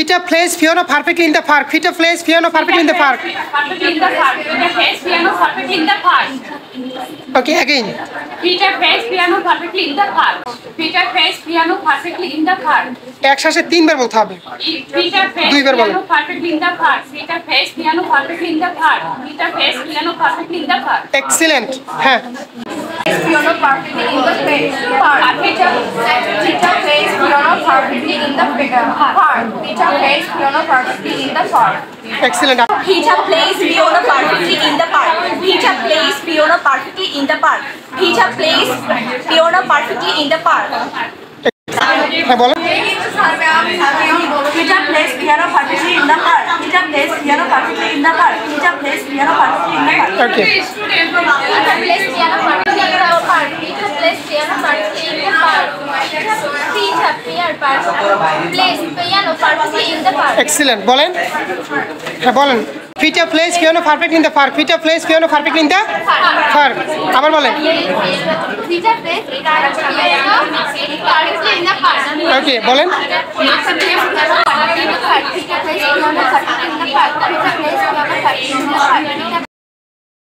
Peter plays piano perfectly in the park. Peter plays piano perfectly in the park. Perfectly in the park. Peter plays piano perfectly in the park. Okay, again. Peter plays piano perfectly in the park. Peter plays piano perfectly in the park. একসাথে তিনবার বলতে হবে। Peter plays piano perfectly in the park. Peter plays piano perfectly in the park. Peter plays piano perfectly in the park. Excellent. হ্যাঁ। Piano perfectly in the park. Peter plays piano perfectly in the park. Peter plays piano perfectly in the park. Excellent. Peter plays piano perfectly in the park. Peter plays piano perfectly in the park. Peter plays piano perfectly in the park. হ্যাঁ বলো। Peter plays piano perfectly in the park. Peter plays piano perfectly in the park. Peter plays piano perfectly in the park. Okay. Peter plays piano perfectly in the park. Peter plays piano perfectly in the park. Peter plays piano perfectly in the park. Excellent. বলেন। হ্যাঁ বলেন। Peter plays piano perfectly in the park. Peter plays piano perfectly in the park. আবার বলেন। Peter plays piano perfectly in the park. Okay, বলেন। Peter plays piano perfectly in